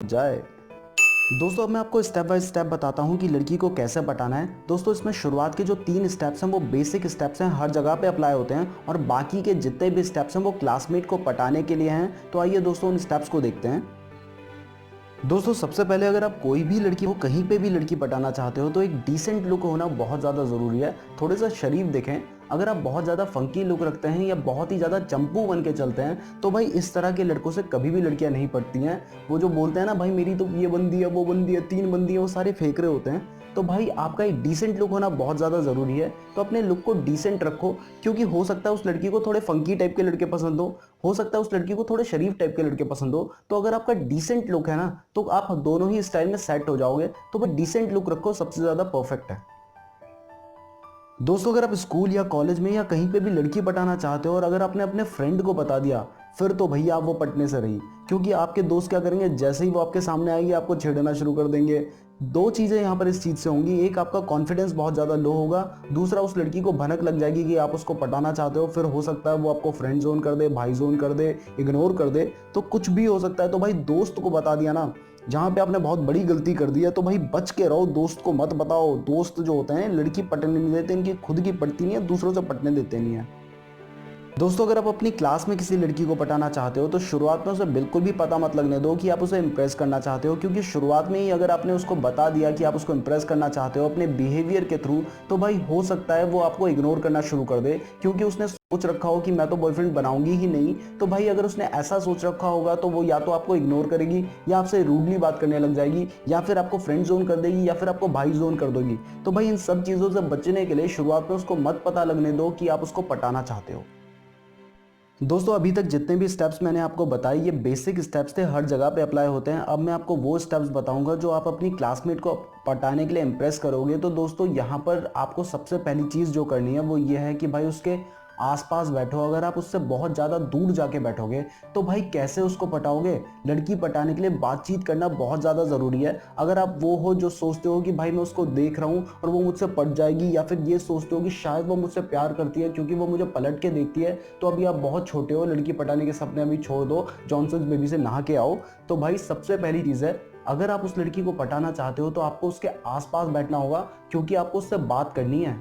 जाए। दोस्तों अब मैं आपको स्टेप बाय स्टेप बताता हूँ कि लड़की को कैसे पटाना है। दोस्तों इसमें शुरुआत के जो 3 स्टेप्स हैं वो बेसिक स्टेप्स हैं, हर जगह पे अप्लाई होते हैं, और बाकी के जितने भी स्टेप्स हैं वो क्लासमेट को पटाने के लिए हैं। तो आइए दोस्तों उन स्टेप्स को देखते हैं। दोस्तों सबसे पहले अगर आप कोई भी लड़की हो, कहीं पे भी लड़की पटाना चाहते हो, तो एक डिसेंट लुक होना बहुत ज़्यादा ज़रूरी है। थोड़े सा शरीफ दिखें। अगर आप बहुत ज़्यादा फंकी लुक रखते हैं या बहुत ही ज़्यादा चंपू बन के चलते हैं, तो भाई इस तरह के लड़कों से कभी भी लड़कियां नहीं पटती हैं। वो जो बोलते हैं ना भाई मेरी तो ये बंदी है, वो बंदी है, 3 बंदी है, वो सारे फेंक रहे होते हैं। तो भाई आपका एक डिसेंट लुक होना बहुत ज़्यादा ज़रूरी है। तो अपने लुक को डिसेंट रखो, क्योंकि हो सकता है उस लड़की को थोड़े फंकी टाइप के लड़के पसंद हो सकता है उस लड़की को थोड़े शरीफ टाइप के लड़के पसंद हो। तो अगर आपका डिसेंट लुक है ना, तो आप दोनों ही स्टाइल में सेट हो जाओगे। तो भाई डिसेंट लुक रखो, सबसे ज़्यादा परफेक्ट है। दोस्तों अगर आप स्कूल या कॉलेज में या कहीं पे भी लड़की पटाना चाहते हो और अगर आपने अपने फ्रेंड को बता दिया, फिर तो भैया आप वो पटने से रही। क्योंकि आपके दोस्त क्या करेंगे, जैसे ही वो आपके सामने आएगी आपको छेड़ना शुरू कर देंगे। दो चीज़ें यहाँ पर इस चीज़ से होंगी, एक आपका कॉन्फिडेंस बहुत ज़्यादा लो होगा, दूसरा उस लड़की को भनक लग जाएगी कि आप उसको पटाना चाहते हो। फिर हो सकता है वो आपको फ्रेंड जोन कर दे, भाई जोन कर दे, इग्नोर कर दे, तो कुछ भी हो सकता है। तो भाई दोस्त को बता दिया ना, जहाँ पे आपने बहुत बड़ी गलती कर दी है, तो भाई बच के रहो, दोस्त को मत बताओ। दोस्त जो होते हैं लड़की पटने नहीं देते, इनकी खुद की पटती नहीं है, दूसरों से पटने देते नहीं है। दोस्तों अगर आप अपनी क्लास में किसी लड़की को पटाना चाहते हो, तो शुरुआत में उसे बिल्कुल भी पता मत लगने दो कि आप उसे इम्प्रेस करना चाहते हो। क्योंकि शुरुआत में ही अगर आपने उसको बता दिया कि आप उसको इम्प्रेस करना चाहते हो अपने बिहेवियर के थ्रू, तो भाई हो सकता है वो आपको इग्नोर करना शुरू कर दे। क्योंकि उसने सोच रखा हो कि मैं तो बॉयफ्रेंड बनाऊंगी ही नहीं। तो भाई अगर उसने ऐसा सोच रखा होगा, तो वो या तो आपको इग्नोर करेगी, या आपसे रूडली बात करने लग जाएगी, या फिर आपको फ्रेंड जोन कर देगी, या फिर आपको भाई जोन कर देगी। तो भाई इन सब चीज़ों से बचने के लिए शुरुआत में उसको मत पता लगने दो कि आप उसको पटाना चाहते हो। दोस्तों अभी तक जितने भी स्टेप्स मैंने आपको बताए, ये बेसिक स्टेप्स थे, हर जगह पे अप्लाई होते हैं। अब मैं आपको वो स्टेप्स बताऊंगा जो आप अपनी क्लासमेट को पटाने के लिए इम्प्रेस करोगे। तो दोस्तों यहाँ पर आपको सबसे पहली चीज़ जो करनी है वो ये है कि भाई उसके आसपास बैठो। अगर आप उससे बहुत ज़्यादा दूर जाके बैठोगे, तो भाई कैसे उसको पटाओगे। लड़की पटाने के लिए बातचीत करना बहुत ज़्यादा ज़रूरी है। अगर आप वो हो जो सोचते हो कि भाई मैं उसको देख रहा हूँ और वो मुझसे पट जाएगी, या फिर ये सोचते हो कि शायद वो मुझसे प्यार करती है क्योंकि वो मुझे पलट के देखती है, तो अभी आप बहुत छोटे हो, लड़की पटाने के सपने अभी छोड़ दो, जॉनसन्स बेबी से नहा के आओ। तो भाई सबसे पहली चीज़ है, अगर आप उस लड़की को पटाना चाहते हो तो आपको उसके आसपास बैठना होगा, क्योंकि आपको उससे बात करनी है।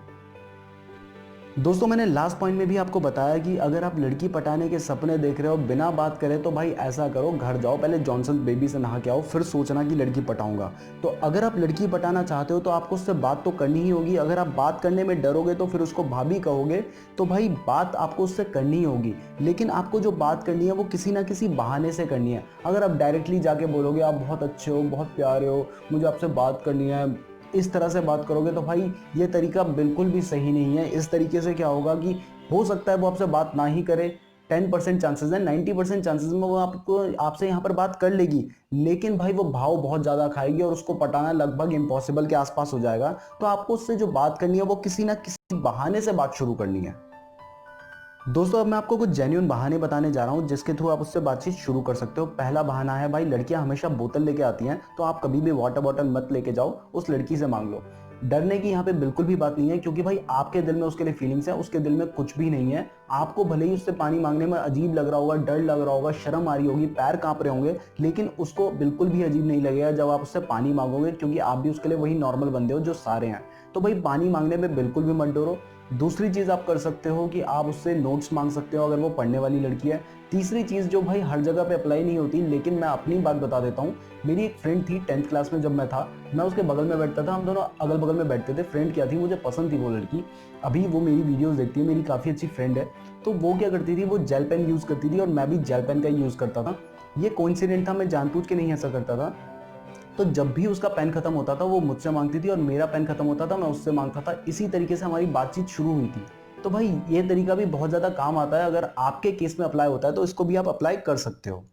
दोस्तों मैंने लास्ट पॉइंट में भी आपको बताया कि अगर आप लड़की पटाने के सपने देख रहे हो बिना बात करे, तो भाई ऐसा करो, घर जाओ, पहले जॉनसन बेबी से नहा के आओ, फिर सोचना कि लड़की पटाऊंगा। तो अगर आप लड़की पटाना चाहते हो तो आपको उससे बात तो करनी ही होगी। अगर आप बात करने में डरोगे तो फिर उसको भाभी कहोगे, तो भाई बात आपको उससे करनी ही होगी। लेकिन आपको जो बात करनी है वो किसी ना किसी बहाने से करनी है। अगर आप डायरेक्टली जाके बोलोगे आप बहुत अच्छे हो, बहुत प्यारे हो, मुझे आपसे बात करनी है, इस तरह से बात करोगे, तो भाई ये तरीका बिल्कुल भी सही नहीं है। इस तरीके से क्या होगा कि हो सकता है वो आपसे बात ना ही करे। 10% चांसेस है, 90% चांसेस में वो आपको आपसे यहाँ पर बात कर लेगी, लेकिन भाई वो भाव बहुत ज़्यादा खाएगी और उसको पटाना लगभग इम्पॉसिबल के आसपास हो जाएगा। तो आपको उससे जो बात करनी है वो किसी ना किसी बहाने से बात शुरू करनी है। दोस्तों अब मैं आपको कुछ जेन्युइन बहाने बताने जा रहा हूँ जिसके थ्रू आप उससे बातचीत शुरू कर सकते हो। पहला बहाना है, भाई लड़कियां हमेशा बोतल लेके आती हैं, तो आप कभी भी वाटर बॉटल मत लेके जाओ, उस लड़की से मांग लो। डरने की यहाँ पे बिल्कुल भी बात नहीं है, क्योंकि भाई आपके दिल में उसके लिए फीलिंग्स है, उसके दिल में कुछ भी नहीं है। आपको भले ही उससे पानी मांगने में अजीब लग रहा होगा, डर लग रहा होगा, शर्म आ रही होगी, पैर कांप रहे होंगे, लेकिन उसको बिल्कुल भी अजीब नहीं लगेगा जब आप उससे पानी मांगोगे, क्योंकि आप भी उसके लिए वही नॉर्मल बंदे हो जो सारे हैं। तो भाई पानी मांगने में बिल्कुल भी मत डरो। दूसरी चीज़ आप कर सकते हो कि आप उससे नोट्स मांग सकते हो अगर वो पढ़ने वाली लड़की है। तीसरी चीज़ जो भाई हर जगह पे अप्लाई नहीं होती, लेकिन मैं अपनी बात बता देता हूँ। मेरी एक फ्रेंड थी 10th क्लास में, जब मैं था, मैं उसके बगल में बैठता था, हम दोनों अगल बगल में बैठते थे। फ्रेंड क्या थी, मुझे पसंद थी वो लड़की। अभी वो मेरी वीडियोस देखती है, मेरी काफ़ी अच्छी फ्रेंड है। तो वो क्या करती थी, वो जेल पेन यूज़ करती थी और मैं भी जेल पेन का ही यूज़ करता था। ये कोइंसिडेंट था, मैं जानबूझ के नहीं ऐसा करता था। तो जब भी उसका पेन खत्म होता था वो मुझसे मांगती थी, और मेरा पेन खत्म होता था मैं उससे मांगता था। इसी तरीके से हमारी बातचीत शुरू हुई थी। तो भाई ये तरीका भी बहुत ज़्यादा काम आता है। अगर आपके केस में अप्लाई होता है तो इसको भी आप अप्लाई कर सकते हो।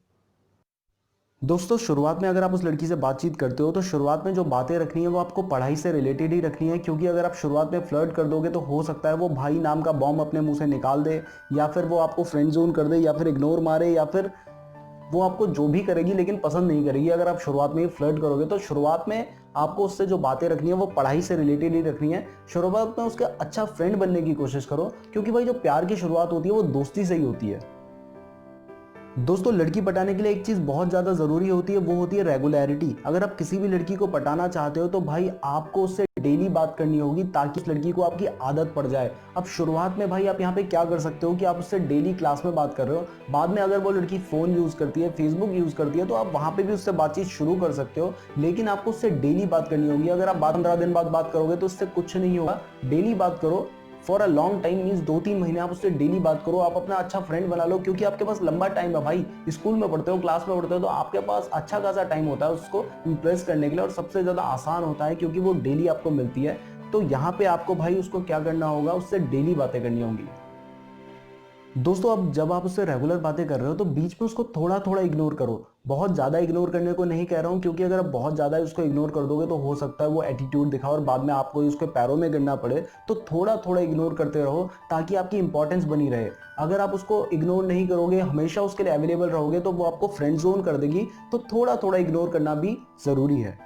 दोस्तों शुरुआत में अगर आप उस लड़की से बातचीत करते हो, तो शुरुआत में जो बातें रखनी है वो आपको पढ़ाई से रिलेटेड ही रखनी है। क्योंकि अगर आप शुरुआत में फ्लर्ट कर दोगे तो हो सकता है वो भाई नाम का बॉम्ब अपने मुंह से निकाल दे, या फिर वो आपको फ्रेंड जोन कर दे, या फिर इग्नोर मारे, या फिर वो आपको जो भी करेगी लेकिन पसंद नहीं करेगी। अगर आप शुरुआत में ही फ्लर्ट करोगे, तो शुरुआत में आपको उससे जो बातें रखनी है वो पढ़ाई से रिलेटेड ही रखनी है। शुरुआत में उसका अच्छा फ्रेंड बनने की कोशिश करो, क्योंकि भाई जो प्यार की शुरुआत होती है वो दोस्ती से ही होती है। दोस्तों लड़की पटाने के लिए एक चीज़ बहुत ज़्यादा ज़रूरी होती है, वो होती है रेगुलरिटी। अगर आप किसी भी लड़की को पटाना चाहते हो तो भाई आपको उससे डेली बात करनी होगी ताकि उस लड़की को आपकी आदत पड़ जाए। अब शुरुआत में भाई आप यहाँ पे क्या कर सकते हो कि आप उससे डेली क्लास में बात कर रहे हो, बाद में अगर वो लड़की फ़ोन यूज़ करती है, फेसबुक यूज़ करती है तो आप वहाँ पे भी उससे बातचीत शुरू कर सकते हो, लेकिन आपको उससे डेली बात करनी होगी। अगर आप 15 दिन बाद बात करोगे तो उससे कुछ नहीं होगा। डेली बात करो for a long time, means 2-3 महीने आप उससे डेली बात करो, आप अपना अच्छा फ्रेंड बना लो, क्योंकि आपके पास लंबा टाइम है भाई। स्कूल में पढ़ते हो, क्लास में पढ़ते हो तो आपके पास अच्छा खासा टाइम होता है उसको इंप्रेस करने के लिए, और सबसे ज़्यादा आसान होता है क्योंकि वो डेली आपको मिलती है। तो यहाँ पे आपको भाई उसको क्या करना होगा, उससे डेली बातें करनी होंगी। दोस्तों अब जब आप उससे रेगुलर बातें कर रहे हो तो बीच में उसको थोड़ा थोड़ा इग्नोर करो। बहुत ज़्यादा इग्नोर करने को नहीं कह रहा हूँ, क्योंकि अगर आप बहुत ज़्यादा उसको इग्नोर कर दोगे तो हो सकता है वो एटीट्यूड दिखाओ और बाद में आपको उसके पैरों में गिरना पड़े। तो थोड़ा थोड़ा इग्नोर करते रहो ताकि आपकी इंपॉर्टेंस बनी रहे। अगर आप उसको इग्नोर नहीं करोगे, हमेशा उसके लिए अवेलेबल रहोगे, तो वो आपको फ्रेंड जोन कर देगी। तो थोड़ा थोड़ा इग्नोर करना भी ज़रूरी है।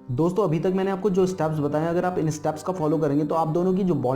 दोस्तों अभी तक मैंने आपको जो स्टेप्स बताए, अगर आप इन स्टेप्स का फॉलो करेंगे तो आप दोनों की जो बॉन्ड